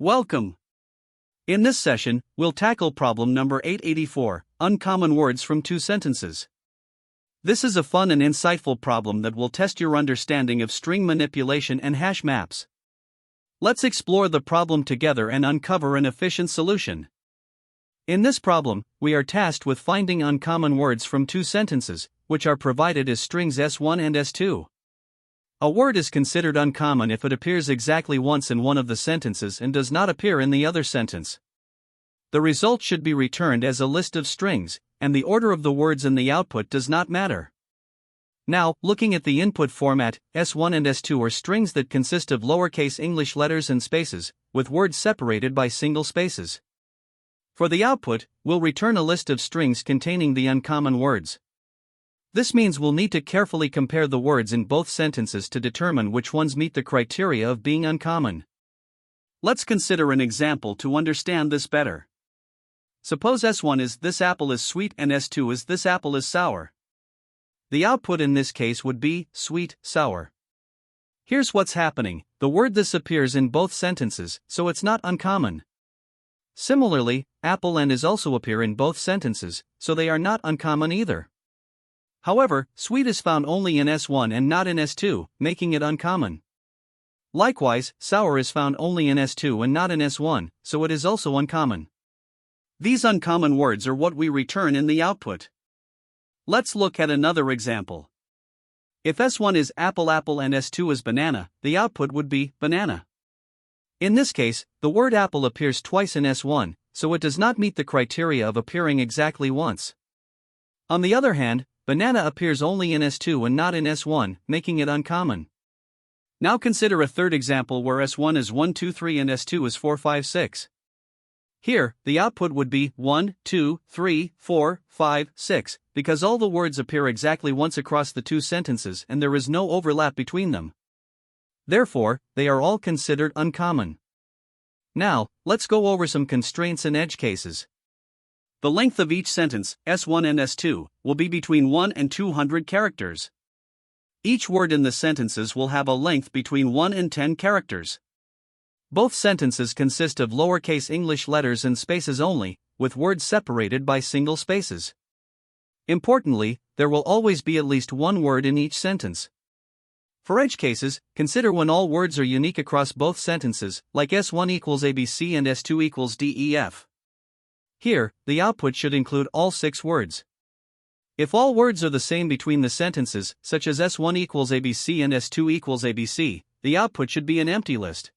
Welcome! In this session, we'll tackle problem number 884, uncommon words from two sentences. This is a fun and insightful problem that will test your understanding of string manipulation and hash maps. Let's explore the problem together and uncover an efficient solution. In this problem, we are tasked with finding uncommon words from two sentences, which are provided as strings S1 and S2. A word is considered uncommon if it appears exactly once in one of the sentences and does not appear in the other sentence. The result should be returned as a list of strings, and the order of the words in the output does not matter. Now, looking at the input format, S1 and S2 are strings that consist of lowercase English letters and spaces, with words separated by single spaces. For the output, we'll return a list of strings containing the uncommon words. This means we'll need to carefully compare the words in both sentences to determine which ones meet the criteria of being uncommon. Let's consider an example to understand this better. Suppose S1 is "this apple is sweet" and S2 is "this apple is sour." The output in this case would be sweet, sour. Here's what's happening: the word "this" appears in both sentences, so it's not uncommon. Similarly, apple and is also appear in both sentences, so they are not uncommon either. However, sweet is found only in S1 and not in S2, making it uncommon. Likewise, sour is found only in S2 and not in S1, so it is also uncommon. These uncommon words are what we return in the output. Let's look at another example. If S1 is apple and S2 is banana, the output would be banana. In this case, the word apple appears twice in S1, so it does not meet the criteria of appearing exactly once. On the other hand, banana appears only in S2 and not in S1, making it uncommon. Now consider a third example where S1 is 1, 2, 3 and S2 is 4, 5, 6. Here, the output would be 1, 2, 3, 4, 5, 6, because all the words appear exactly once across the two sentences and there is no overlap between them. Therefore, they are all considered uncommon. Now, let's go over some constraints and edge cases. The length of each sentence, S1 and S2, will be between 1 and 200 characters. Each word in the sentences will have a length between 1 and 10 characters. Both sentences consist of lowercase English letters and spaces only, with words separated by single spaces. Importantly, there will always be at least one word in each sentence. For edge cases, consider when all words are unique across both sentences, like S1 equals ABC and S2 equals DEF. Here, the output should include all 6 words. If all words are the same between the sentences, such as S1 equals ABC and S2 equals ABC, the output should be an empty list.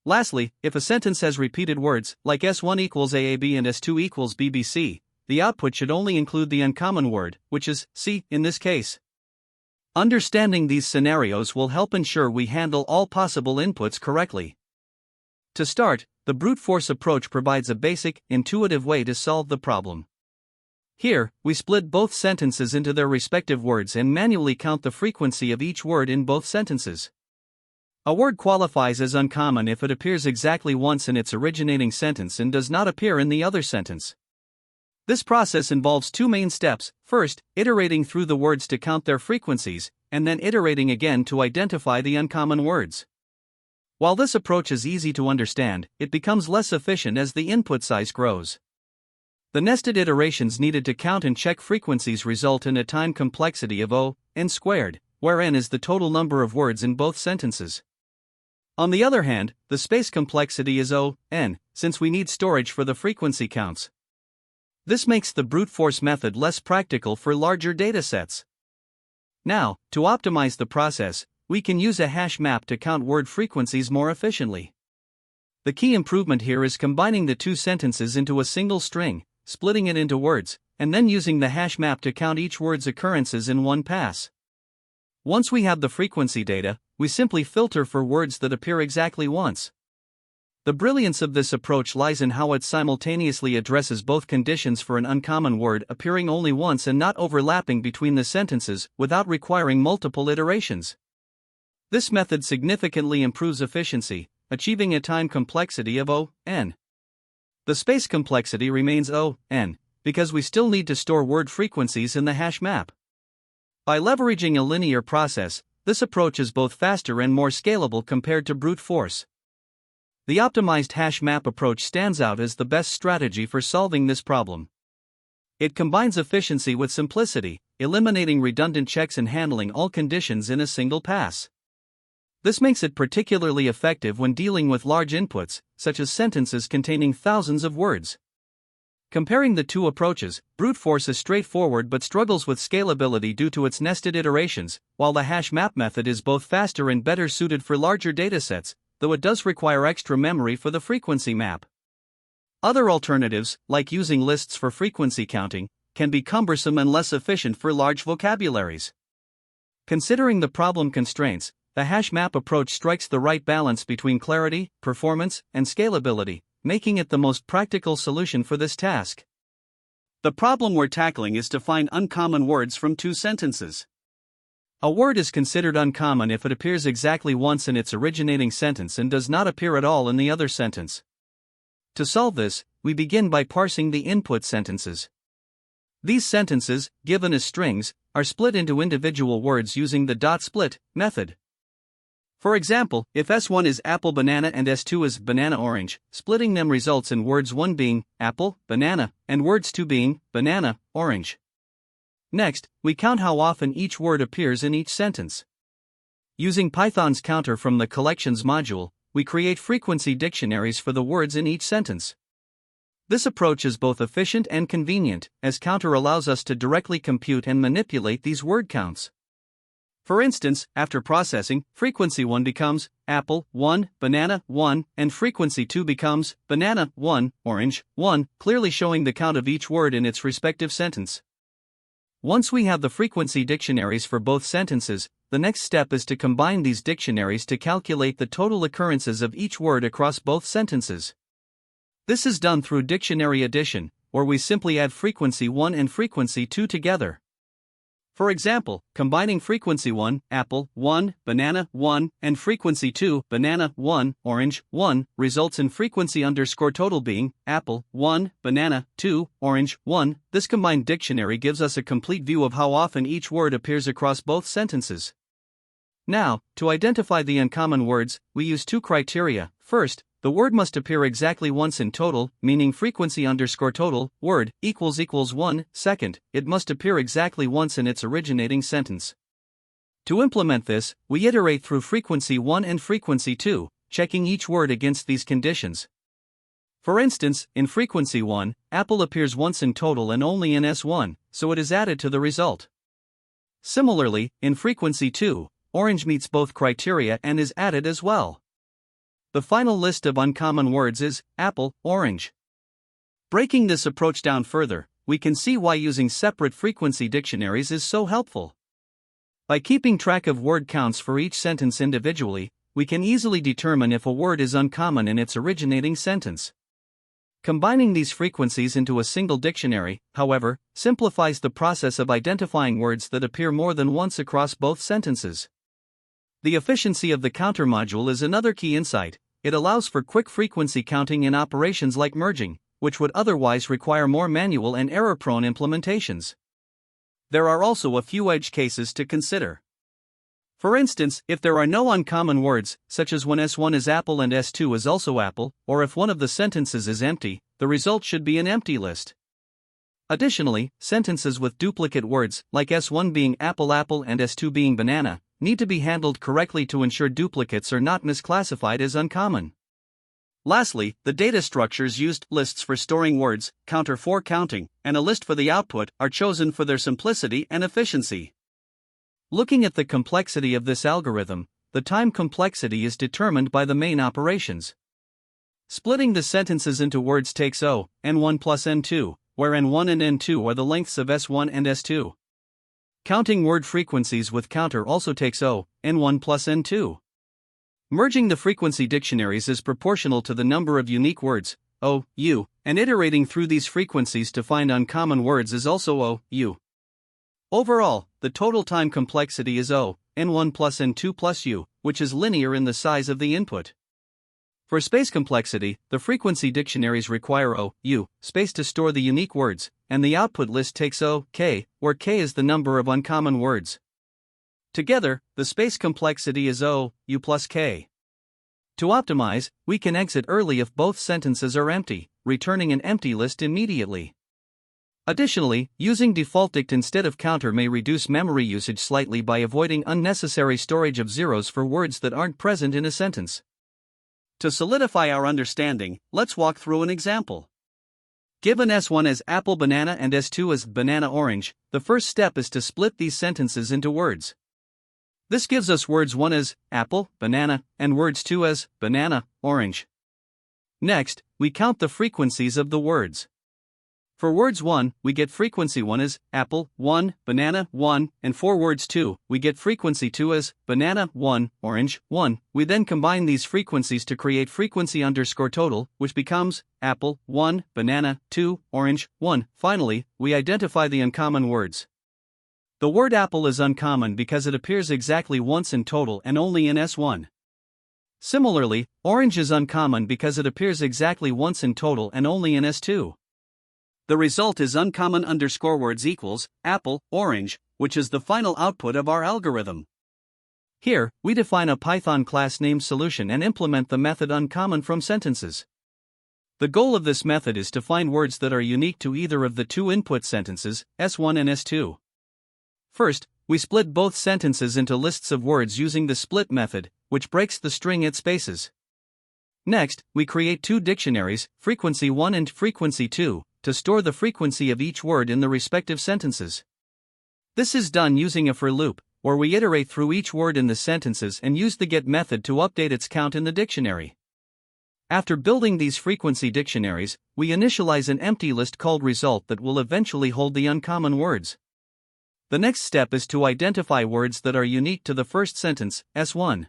Lastly, if a sentence has repeated words, like S1 equals AAB and S2 equals BBC, the output should only include the uncommon word, which is C in this case. Understanding these scenarios will help ensure we handle all possible inputs correctly. To start, the brute force approach provides a basic, intuitive way to solve the problem. Here, we split both sentences into their respective words and manually count the frequency of each word in both sentences. A word qualifies as uncommon if it appears exactly once in its originating sentence and does not appear in the other sentence. This process involves two main steps: first, iterating through the words to count their frequencies, and then iterating again to identify the uncommon words. While this approach is easy to understand, it becomes less efficient as the input size grows. The nested iterations needed to count and check frequencies result in a time complexity of n squared, where n is the total number of words in both sentences. On the other hand, the space complexity is n, since we need storage for the frequency counts. This makes the brute force method less practical for larger datasets. Now, to optimize the process, we can use a hash map to count word frequencies more efficiently. The key improvement here is combining the two sentences into a single string, splitting it into words, and then using the hash map to count each word's occurrences in one pass. Once we have the frequency data, we simply filter for words that appear exactly once. The brilliance of this approach lies in how it simultaneously addresses both conditions for an uncommon word appearing only once and not overlapping between the sentences without requiring multiple iterations. This method significantly improves efficiency, achieving a time complexity of n. The space complexity remains n, because we still need to store word frequencies in the hash map. By leveraging a linear process, this approach is both faster and more scalable compared to brute force. The optimized hash map approach stands out as the best strategy for solving this problem. It combines efficiency with simplicity, eliminating redundant checks and handling all conditions in a single pass. This makes it particularly effective when dealing with large inputs, such as sentences containing thousands of words. Comparing the two approaches, brute force is straightforward but struggles with scalability due to its nested iterations, while the hash map method is both faster and better suited for larger datasets, though it does require extra memory for the frequency map. Other alternatives, like using lists for frequency counting, can be cumbersome and less efficient for large vocabularies. Considering the problem constraints, the hash map approach strikes the right balance between clarity, performance, and scalability, making it the most practical solution for this task. The problem we're tackling is to find uncommon words from two sentences. A word is considered uncommon if it appears exactly once in its originating sentence and does not appear at all in the other sentence. To solve this, we begin by parsing the input sentences. These sentences, given as strings, are split into individual words using the .split method. For example, if S1 is apple banana and S2 is banana orange, splitting them results in words 1 being apple, banana, and words 2 being banana, orange. Next, we count how often each word appears in each sentence. Using Python's counter from the collections module, we create frequency dictionaries for the words in each sentence. This approach is both efficient and convenient, as counter allows us to directly compute and manipulate these word counts. For instance, after processing, frequency 1 becomes apple 1, banana 1, and frequency 2 becomes banana 1, orange 1, clearly showing the count of each word in its respective sentence. Once we have the frequency dictionaries for both sentences, the next step is to combine these dictionaries to calculate the total occurrences of each word across both sentences. This is done through dictionary addition, or we simply add frequency 1 and frequency 2 together. For example, combining frequency 1, apple 1, banana 1, and frequency 2, banana 1, orange 1, results in frequency underscore total being apple 1, banana 2, orange 1. This combined dictionary gives us a complete view of how often each word appears across both sentences. Now, to identify the uncommon words, we use two criteria. First, the word must appear exactly once in total, meaning frequency underscore total, word, equals 1. Second, it must appear exactly once in its originating sentence. To implement this, we iterate through frequency 1 and frequency 2, checking each word against these conditions. For instance, in frequency 1, apple appears once in total and only in S1, so it is added to the result. Similarly, in frequency 2, orange meets both criteria and is added as well. The final list of uncommon words is apple, orange. Breaking this approach down further, we can see why using separate frequency dictionaries is so helpful. By keeping track of word counts for each sentence individually, we can easily determine if a word is uncommon in its originating sentence. Combining these frequencies into a single dictionary, however, simplifies the process of identifying words that appear more than once across both sentences. The efficiency of the counter module is another key insight. It allows for quick frequency counting in operations like merging, which would otherwise require more manual and error-prone implementations. There are also a few edge cases to consider. For instance, if there are no uncommon words, such as when S1 is apple and S2 is also apple, or if one of the sentences is empty, the result should be an empty list. Additionally, sentences with duplicate words, like S1 being apple and S2 being banana, need to be handled correctly to ensure duplicates are not misclassified as uncommon. Lastly, the data structures used, lists for storing words, counter for counting, and a list for the output, are chosen for their simplicity and efficiency. Looking at the complexity of this algorithm, the time complexity is determined by the main operations. Splitting the sentences into words takes n1 plus n2, where n1 and n2 are the lengths of S1 and S2. Counting word frequencies with counter also takes n1 plus n2. Merging the frequency dictionaries is proportional to the number of unique words, u, and iterating through these frequencies to find uncommon words is also u. Overall, the total time complexity is n1 plus n2 plus u, which is linear in the size of the input. For space complexity, the frequency dictionaries require u space to store the unique words, and the output list takes k, where k is the number of uncommon words. Together, the space complexity is u plus k. To optimize, we can exit early if both sentences are empty, returning an empty list immediately. Additionally, using default dict instead of counter may reduce memory usage slightly by avoiding unnecessary storage of zeros for words that aren't present in a sentence. To solidify our understanding, let's walk through an example. Given S1 as apple banana and S2 as banana orange, the first step is to split these sentences into words. This gives us words 1 as apple, banana, and words 2 as banana, orange. Next, we count the frequencies of the words. For words 1, we get frequency 1 as apple, 1, banana, 1, and for words 2, we get frequency 2 as banana, 1, orange, 1. We then combine these frequencies to create frequency underscore total, which becomes apple, 1, banana, 2, orange, 1. Finally, we identify the uncommon words. The word apple is uncommon because it appears exactly once in total and only in S1. Similarly, orange is uncommon because it appears exactly once in total and only in S2. The result is uncommon underscore words equals apple, orange, which is the final output of our algorithm. Here, we define a Python class named solution and implement the method uncommon from sentences. The goal of this method is to find words that are unique to either of the two input sentences, S1 and S2. First, we split both sentences into lists of words using the split method, which breaks the string at spaces. Next, we create two dictionaries, frequency 1 and frequency 2, to store the frequency of each word in the respective sentences. This is done using a for loop, where we iterate through each word in the sentences and use the get method to update its count in the dictionary. After building these frequency dictionaries, we initialize an empty list called result that will eventually hold the uncommon words. The next step is to identify words that are unique to the first sentence, S1.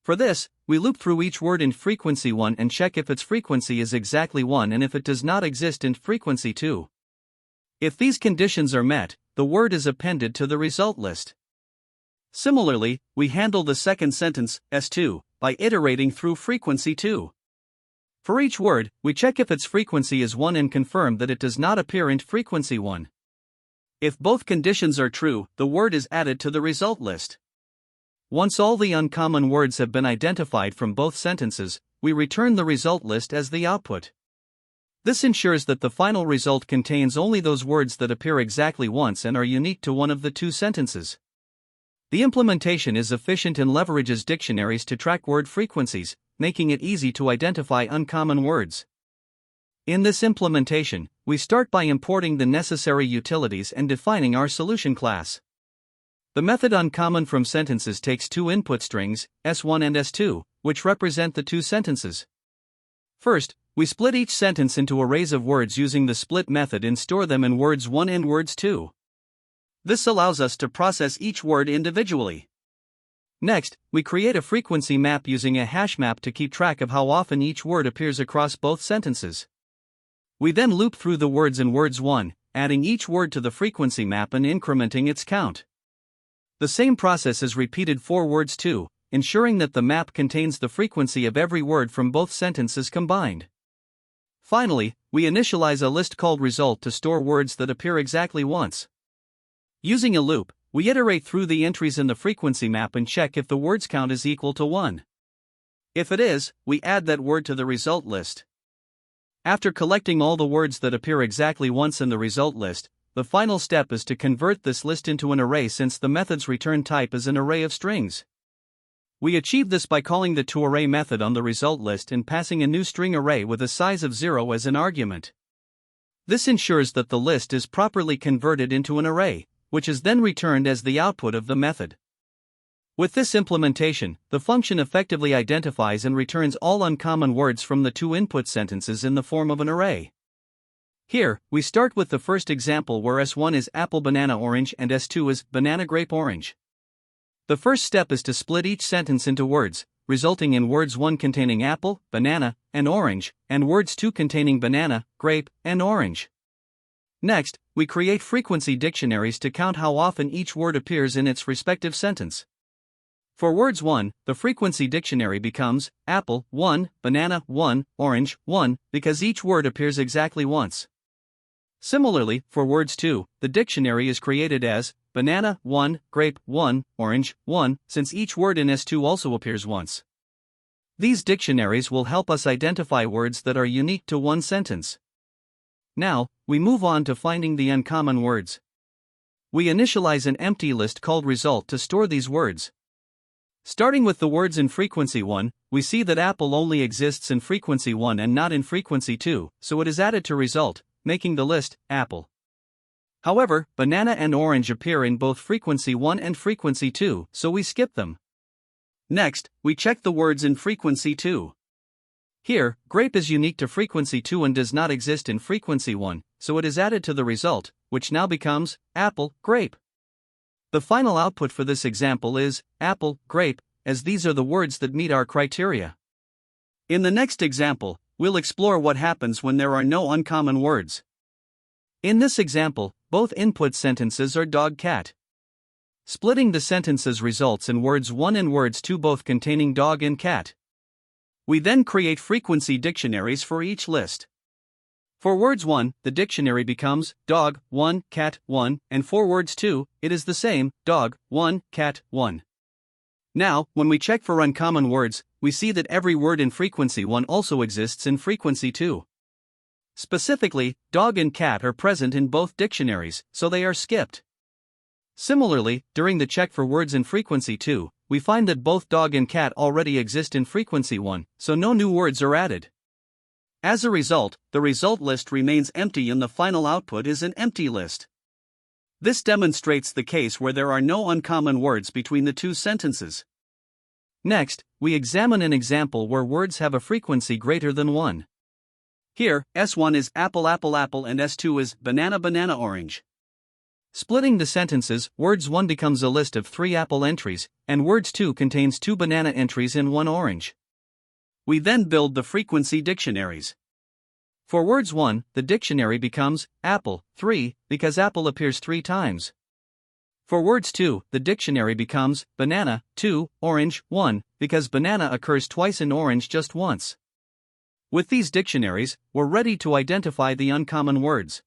For this, we loop through each word in frequency 1 and check if its frequency is exactly 1 and if it does not exist in frequency 2. If these conditions are met, the word is appended to the result list. Similarly, we handle the second sentence, S2, by iterating through frequency 2. For each word, we check if its frequency is 1 and confirm that it does not appear in frequency 1. If both conditions are true, the word is added to the result list. Once all the uncommon words have been identified from both sentences, we return the result list as the output. This ensures that the final result contains only those words that appear exactly once and are unique to one of the two sentences. The implementation is efficient and leverages dictionaries to track word frequencies, making it easy to identify uncommon words. In this implementation, we start by importing the necessary utilities and defining our solution class. The method uncommon from sentences takes two input strings, S1 and S2, which represent the two sentences. First, we split each sentence into arrays of words using the split method and store them in words 1 and words 2. This allows us to process each word individually. Next, we create a frequency map using a hash map to keep track of how often each word appears across both sentences. We then loop through the words in words 1, adding each word to the frequency map and incrementing its count. The same process is repeated for words 2, ensuring that the map contains the frequency of every word from both sentences combined. Finally, we initialize a list called result to store words that appear exactly once. Using a loop, we iterate through the entries in the frequency map and check if the words count is equal to 1. If it is, we add that word to the result list. After collecting all the words that appear exactly once in the result list, the final step is to convert this list into an array since the method's return type is an array of strings. We achieve this by calling the toArray method on the result list and passing a new string array with a size of 0 as an argument. This ensures that the list is properly converted into an array, which is then returned as the output of the method. With this implementation, the function effectively identifies and returns all uncommon words from the two input sentences in the form of an array. Here, we start with the first example where S1 is apple banana orange and S2 is banana grape orange. The first step is to split each sentence into words, resulting in words 1 containing apple, banana, and orange, and words 2 containing banana, grape, and orange. Next, we create frequency dictionaries to count how often each word appears in its respective sentence. For words 1, the frequency dictionary becomes apple 1, banana 1, orange 1, because each word appears exactly once. Similarly, for words 2, the dictionary is created as banana 1, grape 1, orange 1, since each word in S2 also appears once. These dictionaries will help us identify words that are unique to one sentence. Now, we move on to finding the uncommon words. We initialize an empty list called result to store these words. Starting with the words in frequency 1, we see that apple only exists in frequency 1 and not in frequency 2, so it is added to result, making the list apple. However, banana and orange appear in both frequency 1 and frequency 2, so we skip them. Next, we check the words in frequency 2. Here, grape is unique to frequency 2 and does not exist in frequency 1, so it is added to the result, which now becomes apple, grape. The final output for this example is apple, grape, as these are the words that meet our criteria. In the next example, we'll explore what happens when there are no uncommon words. In this example, both input sentences are dog, cat. Splitting the sentences results in words 1 and words 2 both containing dog and cat. We then create frequency dictionaries for each list. For words 1, the dictionary becomes dog 1, cat 1, and for words 2, it is the same, dog 1, cat 1. Now, when we check for uncommon words, we see that every word in frequency 1 also exists in frequency 2. Specifically, dog and cat are present in both dictionaries, so they are skipped. Similarly, during the check for words in frequency 2, we find that both dog and cat already exist in frequency 1, so no new words are added. As a result, the result list remains empty and the final output is an empty list. This demonstrates the case where there are no uncommon words between the two sentences. Next, we examine an example where words have a frequency greater than 1. Here, S1 is apple apple apple and S2 is banana banana orange. Splitting the sentences, words 1 becomes a list of 3 apple entries, and words 2 contains 2 banana entries and 1 orange. We then build the frequency dictionaries. For words 1, the dictionary becomes apple 3 because apple appears 3 times. For words 2, the dictionary becomes banana 2, orange 1 because banana occurs twice and orange just once. With these dictionaries, we're ready to identify the uncommon words.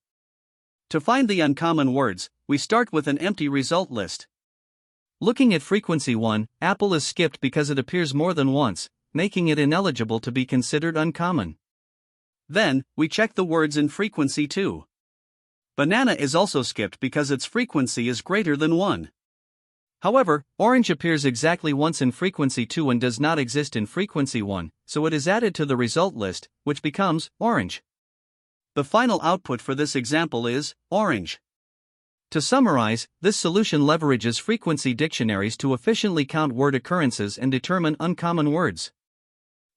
To find the uncommon words, we start with an empty result list. Looking at frequency 1, apple is skipped because it appears more than once, making it ineligible to be considered uncommon. Then, we check the words in frequency 2. Banana is also skipped because its frequency is greater than 1. However, orange appears exactly once in frequency 2 and does not exist in frequency 1, so it is added to the result list, which becomes orange. The final output for this example is orange. To summarize, this solution leverages frequency dictionaries to efficiently count word occurrences and determine uncommon words.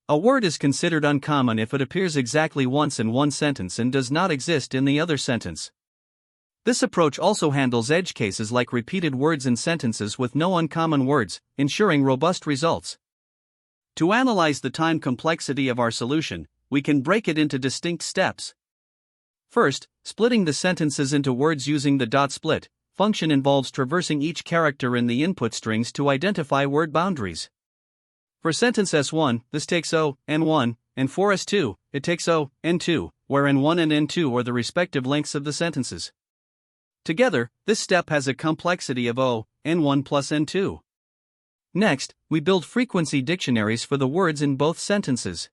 A word is considered uncommon if it appears exactly once in one sentence and does not exist in the other sentence. This approach also handles edge cases like repeated words in sentences with no uncommon words, ensuring robust results. To analyze the time complexity of our solution, we can break it into distinct steps. First, splitting the sentences into words using the dot split function involves traversing each character in the input strings to identify word boundaries. For sentence S1, this takes O, N1, and for S2, it takes O, N2, where N1 and N2 are the respective lengths of the sentences. Together, this step has a complexity of O, N1 plus N2. Next, we build frequency dictionaries for the words in both sentences.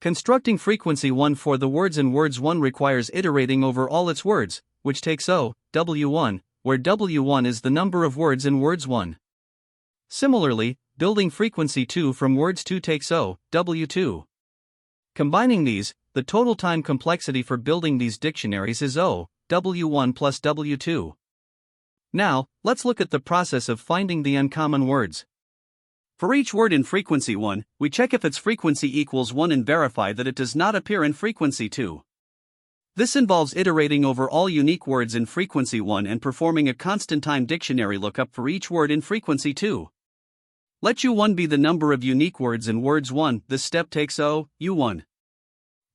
Constructing frequency 1 for the words in words 1 requires iterating over all its words, which takes O, W1, where W1 is the number of words in words 1. Similarly, building frequency 2 from words 2 takes O, W2. Combining these, the total time complexity for building these dictionaries is O, W1 plus W2. Now, let's look at the process of finding the uncommon words. For each word in frequency 1, we check if its frequency equals 1 and verify that it does not appear in frequency 2. This involves iterating over all unique words in frequency 1 and performing a constant time dictionary lookup for each word in frequency 2. Let U1 be the number of unique words in words 1, this step takes O, U1.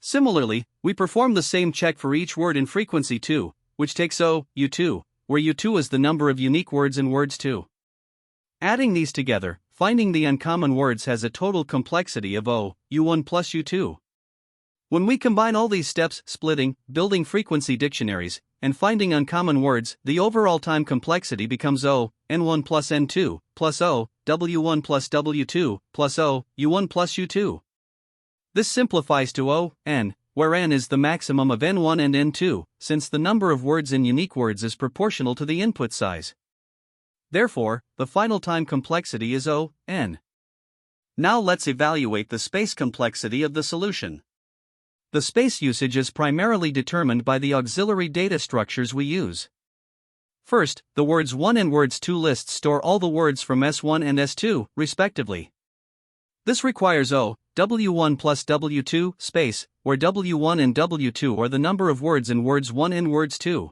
Similarly, we perform the same check for each word in frequency 2, which takes O, U2, where U2 is the number of unique words in words 2. Adding these together, finding the uncommon words has a total complexity of O, U1 plus U2. When we combine all these steps, splitting, building frequency dictionaries, and finding uncommon words, the overall time complexity becomes O, N1 plus N2, plus O, W1 plus W2 plus O, U1 plus U2. This simplifies to O, N, where N is the maximum of N1 and N2, since the number of words in unique words is proportional to the input size. Therefore, the final time complexity is O, N. Now let's evaluate the space complexity of the solution. The space usage is primarily determined by the auxiliary data structures we use. First, the words 1 and words 2 lists store all the words from S1 and S2, respectively. This requires O, W1 plus W2, space, where W1 and W2 are the number of words in words 1 and words 2.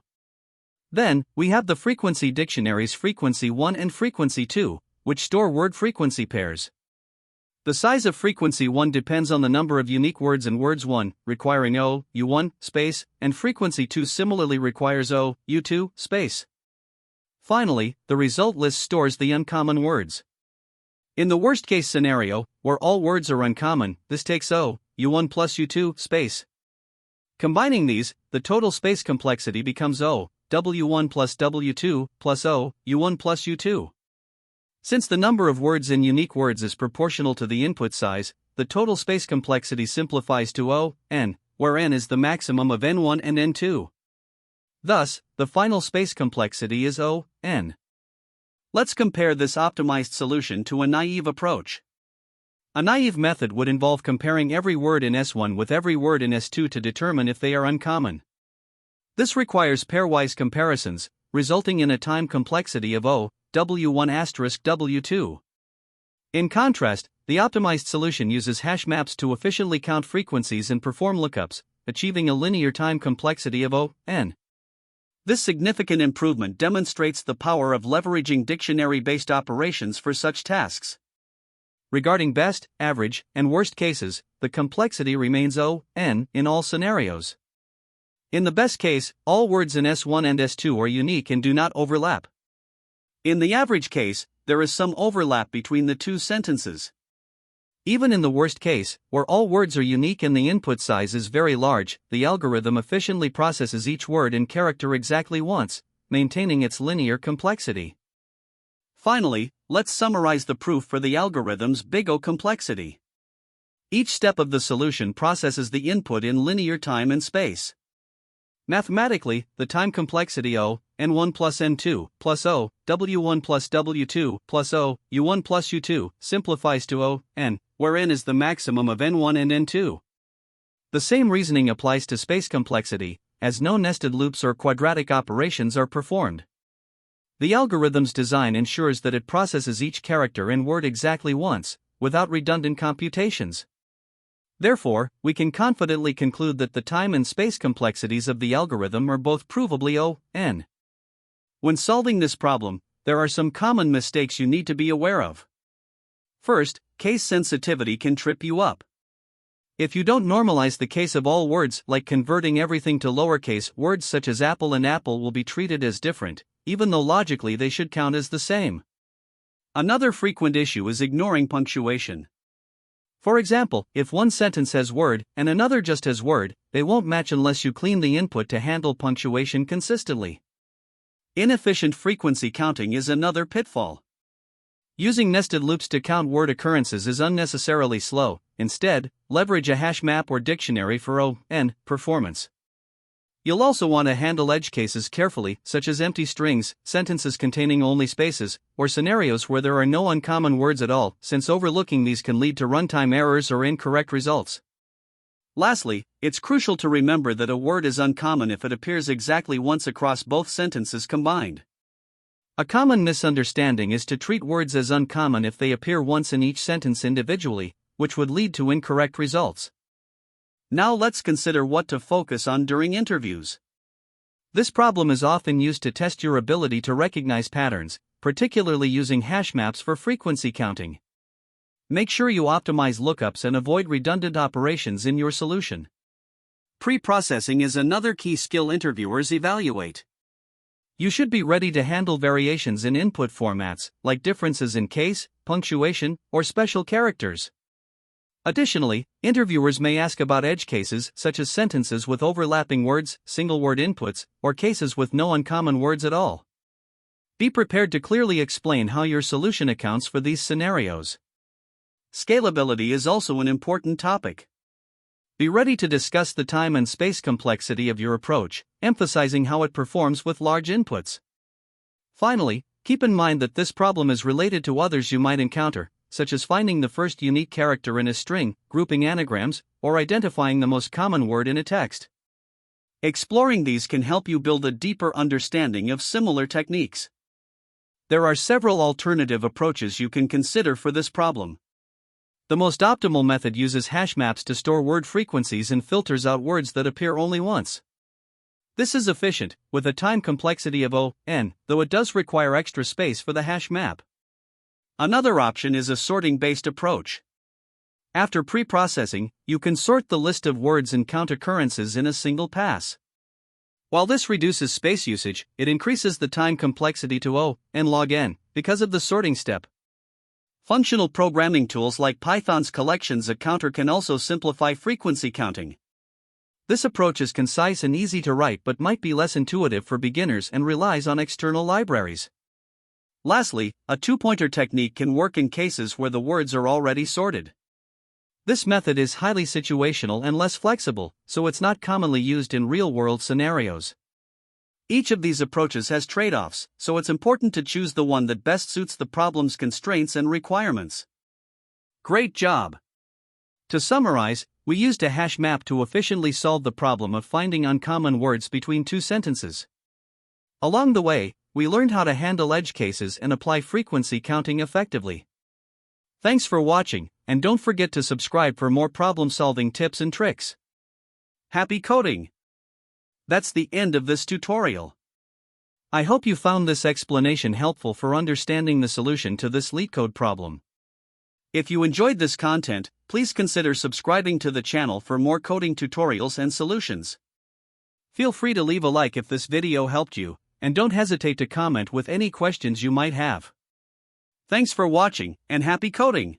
Then, we have the frequency dictionaries frequency 1 and frequency 2, which store word frequency pairs. The size of frequency 1 depends on the number of unique words in words 1, requiring O, U1, space, and frequency 2 similarly requires O, U2, space. Finally, the result list stores the uncommon words. In the worst-case scenario, where all words are uncommon, this takes O, U1 plus U2, space. Combining these, the total space complexity becomes O, W1 plus W2 plus O, U1 plus U2. Since the number of words in unique words is proportional to the input size, the total space complexity simplifies to O, N, where N is the maximum of N1 and N2. Thus, the final space complexity is O, N. Let's compare this optimized solution to a naive approach. A naive method would involve comparing every word in S1 with every word in S2 to determine if they are uncommon. This requires pairwise comparisons, resulting in a time complexity of O, W1 asterisk W2. In contrast, the optimized solution uses hash maps to efficiently count frequencies and perform lookups, achieving a linear time complexity of O, N. This significant improvement demonstrates the power of leveraging dictionary-based operations for such tasks. Regarding best, average, and worst cases, the complexity remains O, N in all scenarios. In the best case, all words in S1 and S2 are unique and do not overlap. In the average case, there is some overlap between the two sentences. Even in the worst case, where all words are unique and the input size is very large, the algorithm efficiently processes each word and character exactly once, maintaining its linear complexity. Finally, let's summarize the proof for the algorithm's big O complexity. Each step of the solution processes the input in linear time and space. Mathematically, the time complexity O, N1 plus N2, plus O, W1 plus W2, plus O, U1 plus U2, simplifies to O, N, where N is the maximum of N1 and N2. The same reasoning applies to space complexity, as no nested loops or quadratic operations are performed. The algorithm's design ensures that it processes each character and word exactly once, without redundant computations. Therefore, we can confidently conclude that the time and space complexities of the algorithm are both provably O, N. When solving this problem, there are some common mistakes you need to be aware of. First, case sensitivity can trip you up. If you don't normalize the case of all words, like converting everything to lowercase, words such as apple and apple will be treated as different, even though logically they should count as the same. Another frequent issue is ignoring punctuation. For example, if one sentence has word and another just has word, they won't match unless you clean the input to handle punctuation consistently. Inefficient frequency counting is another pitfall. Using nested loops to count word occurrences is unnecessarily slow. Instead, leverage a hash map or dictionary for O, N, performance. You'll also want to handle edge cases carefully, such as empty strings, sentences containing only spaces, or scenarios where there are no uncommon words at all, since overlooking these can lead to runtime errors or incorrect results. Lastly, it's crucial to remember that a word is uncommon if it appears exactly once across both sentences combined. A common misunderstanding is to treat words as uncommon if they appear once in each sentence individually, which would lead to incorrect results. Now let's consider what to focus on during interviews. This problem is often used to test your ability to recognize patterns, particularly using hash maps for frequency counting. Make sure you optimize lookups and avoid redundant operations in your solution. Pre-processing is another key skill interviewers evaluate. You should be ready to handle variations in input formats, like differences in case, punctuation, or special characters. Additionally, interviewers may ask about edge cases such as sentences with overlapping words, single-word inputs, or cases with no uncommon words at all. Be prepared to clearly explain how your solution accounts for these scenarios. Scalability is also an important topic. Be ready to discuss the time and space complexity of your approach, emphasizing how it performs with large inputs. Finally, keep in mind that this problem is related to others you might encounter, such as finding the first unique character in a string, grouping anagrams, or identifying the most common word in a text. Exploring these can help you build a deeper understanding of similar techniques. There are several alternative approaches you can consider for this problem. The most optimal method uses hash maps to store word frequencies and filters out words that appear only once. This is efficient, with a time complexity of O(n), though it does require extra space for the hash map. Another option is a sorting-based approach. After pre-processing, you can sort the list of words and count occurrences in a single pass. While this reduces space usage, it increases the time complexity to O(n) log n, because of the sorting step. Functional programming tools like Python's collections counter can also simplify frequency counting. This approach is concise and easy to write but might be less intuitive for beginners and relies on external libraries. Lastly, a two-pointer technique can work in cases where the words are already sorted. This method is highly situational and less flexible, so it's not commonly used in real-world scenarios. Each of these approaches has trade-offs, so it's important to choose the one that best suits the problem's constraints and requirements. Great job! To summarize, we used a hash map to efficiently solve the problem of finding uncommon words between two sentences. Along the way, we learned how to handle edge cases and apply frequency counting effectively. Thanks for watching, and don't forget to subscribe for more problem-solving tips and tricks. Happy coding! That's the end of this tutorial. I hope you found this explanation helpful for understanding the solution to this LeetCode problem. If you enjoyed this content, please consider subscribing to the channel for more coding tutorials and solutions. Feel free to leave a like if this video helped you, and don't hesitate to comment with any questions you might have. Thanks for watching, and happy coding!